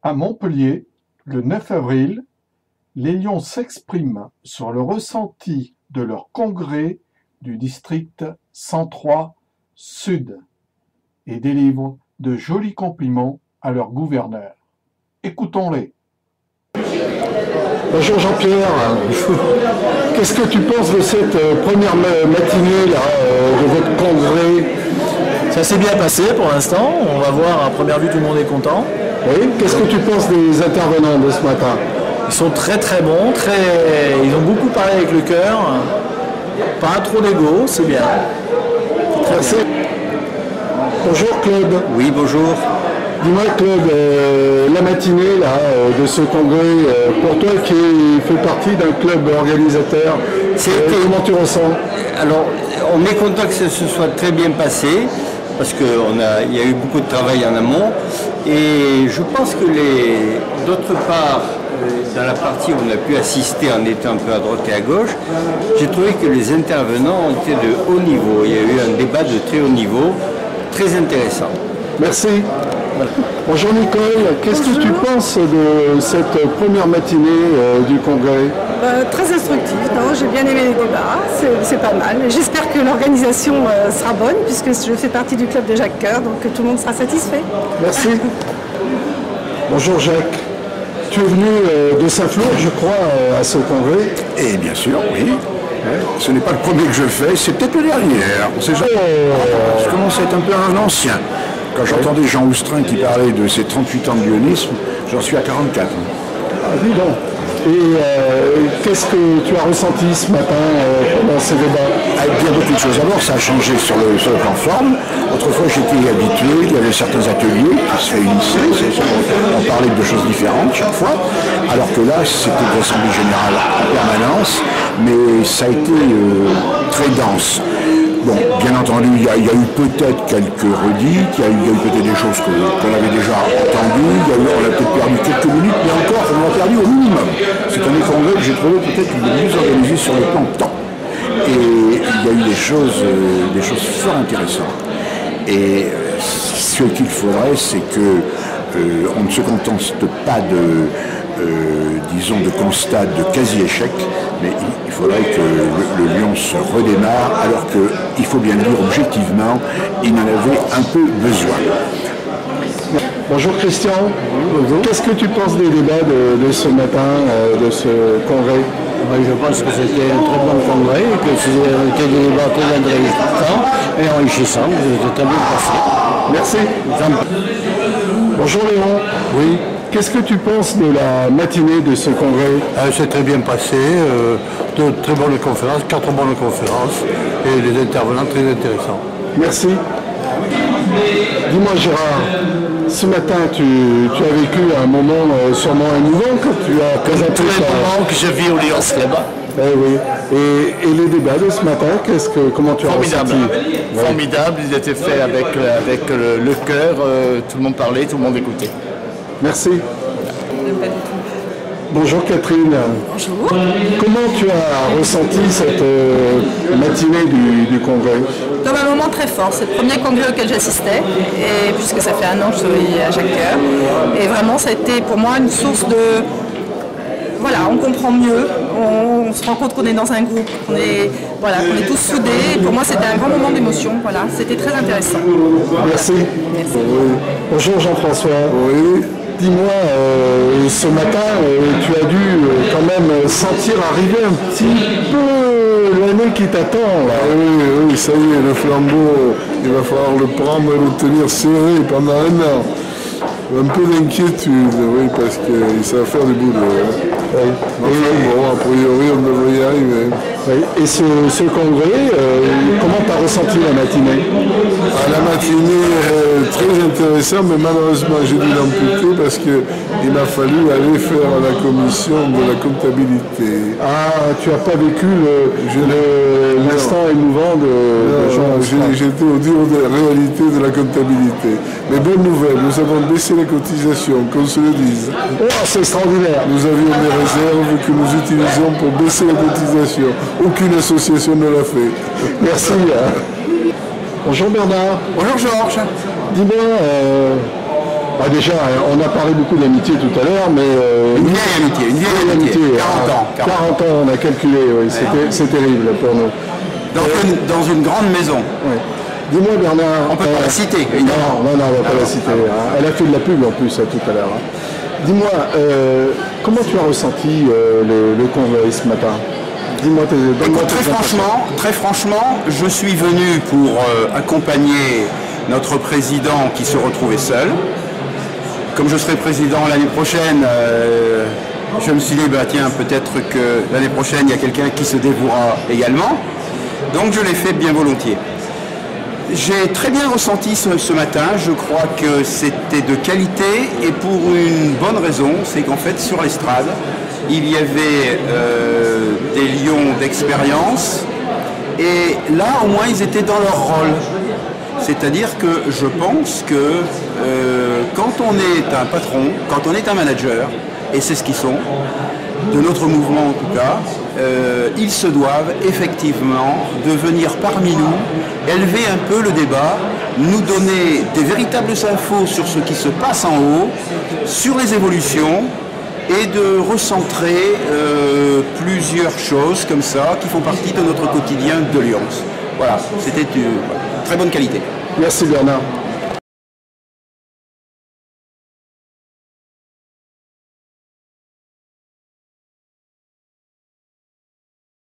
À Montpellier, le 9 avril, les Lions s'expriment sur le ressenti de leur congrès du district 103 Sud et délivrent de jolis compliments à leur gouverneur. Écoutons-les. Bonjour Jean-Pierre, qu'est-ce que tu penses de cette première matinée là, de votre congrès? Ça s'est bien passé pour l'instant, on va voir à première vue tout le monde est content. Oui, qu'est-ce que tu penses des intervenants de ce matin? Ils sont très très bons, ils ont beaucoup parlé avec le cœur, pas trop d'ego, c'est bien. Merci. Bonjour Claude. Oui, bonjour. Dis-moi Claude, la matinée là, de ce congrès, pour toi qui fais partie d'un club organisateur, comment tu ressens? Alors, on est content que ça se soit très bien passé, parce qu'il y a eu beaucoup de travail en amont, et je pense que d'autre part, dans la partie où on a pu assister en étant un peu à droite et à gauche, j'ai trouvé que les intervenants ont été de haut niveau. Il y a eu un débat de très haut niveau, très intéressant. Merci. Bonjour Nicole, qu'est-ce que tu penses de cette première matinée du congrès? Très instructif, j'ai bien aimé les débats, c'est pas mal. J'espère que l'organisation sera bonne puisque je fais partie du club de Jacques Coeur, donc tout le monde sera satisfait. Merci. Bonjour Jacques, tu es venu de Saint-Flour, je crois, à ce congrès? Et bien sûr, oui. Ce n'est pas le premier que je fais, c'est peut-être le dernier. On sait jamais. Je commence à être un peu un ancien. Quand j'entendais Jean Oustrin qui parlait de ses 38 ans de lyonisme, j'en suis à 44. Ah, dis donc. Et qu'est-ce que tu as ressenti ce matin pendant ces débats? Avec bien beaucoup de choses. D'abord, ça a changé sur le plan forme. Autrefois, j'étais habitué, il y avait certains ateliers qui se réunissaient, on parlait de choses différentes chaque fois, alors que là, c'était de l'Assemblée générale en permanence, mais ça a été très dense. Bon, bien entendu, il y a eu peut-être quelques redites, il y a eu peut-être des choses qu'on avait déjà entendues, on a peut-être perdu quelques minutes, mais encore, on en a perdu au minimum. C'est un congrès que j'ai trouvé peut-être mieux organisé sur le plan temps. Et il y a eu des choses fort intéressantes. Et ce qu'il faudrait, c'est que on ne se contente pas disons, de constat de quasi-échec, mais il faudrait que le Lyon se redémarre, alors qu'il faut bien le dire objectivement, il en avait un peu besoin. Bonjour Christian, qu'est-ce que tu penses des débats de ce matin, de ce congrès? Je pense que c'était un très bon congrès, que c'était des débats très intéressants et enrichissants, c'était très bien passé. Merci. Bonjour Léon. Oui. Qu'est-ce que tu penses de la matinée de ce congrès? C'est très bien passé, de très bonnes conférences, 4 bonnes conférences et les intervenants très intéressants. Merci. Dis-moi Gérard, ce matin tu as vécu un moment sûrement émouvant quand tu as présenté Tous les moments que je vis au Lions Club. Eh oui. Et les débats de ce matin, comment tu as ressenti? Formidable, ils étaient faits avec le cœur, tout le monde parlait, tout le monde écoutait. Merci. Bonjour Catherine. Bonjour. Comment tu as ressenti cette matinée du congrès? Comme un moment très fort, c'est le premier congrès auquel j'assistais, et puisque ça fait 1 an que je suis à Jacques Coeur. Et vraiment, ça a été pour moi une source de... Voilà, on comprend mieux, on se rend compte qu'on est dans un groupe, qu'on est tous soudés. Pour moi, c'était un grand moment d'émotion, voilà, c'était très intéressant. Merci. Merci. Bonjour Jean-François. Oui. Dis-moi, ce matin, tu as dû quand même sentir arriver un petit peu l'année qui t'attend. Oui, ça y est, le flambeau, il va falloir le prendre et le tenir serré pendant 1 an. Un peu d'inquiétude, oui, parce que ça va faire du boulot. Oui. Bon, a priori, on devrait y arriver. Oui. Et ce congrès, comment tu as ressenti la matinée? La matinée, très intéressant, mais malheureusement, j'ai dû l'amputer parce qu'il m'a fallu aller faire la commission de la comptabilité. Ah, tu n'as pas vécu l'instant émouvant de Jean? J'étais au dur de la réalité de la comptabilité. Mais bonne nouvelle, nous avons baissé les cotisations, qu'on se le dise. Oh, c'est extraordinaire. Nous avions des réserves que nous utilisons pour baisser les cotisations. Aucune association ne l'a fait. Merci. Bonjour Bernard. Bonjour Georges. Dis-moi, Déjà, on a parlé beaucoup d'amitié tout à l'heure, mais... une vieille amitié. 40 ans, on a calculé, oui, c'est terrible pour nous. Dans une grande maison. Ouais. Dis-moi Bernard... On ne peut pas la citer, évidemment. Non, on ne va pas la citer. Elle a fait de la pub en plus tout à l'heure. Dis-moi, comment tu as ressenti le congrès ce matin? Dis-moi, très franchement, je suis venu pour accompagner notre président qui se retrouvait seul. Comme je serai président l'année prochaine, je me suis dit, tiens, peut-être que l'année prochaine, il y a quelqu'un qui se dévouera également. Donc je l'ai fait bien volontiers. J'ai très bien ressenti ce matin, je crois que c'était de qualité et pour une bonne raison, c'est qu'en fait sur l'estrade, il y avait des lions d'expérience et là au moins ils étaient dans leur rôle. C'est-à-dire que je pense que quand on est un patron, quand on est un manager, et c'est ce qu'ils sont, de notre mouvement en tout cas, ils se doivent effectivement de venir parmi nous, élever un peu le débat, nous donner des véritables infos sur ce qui se passe en haut, sur les évolutions, et de recentrer plusieurs choses comme ça qui font partie de notre quotidien de Lyons. Voilà, c'était une très bonne qualité. Merci Bernard.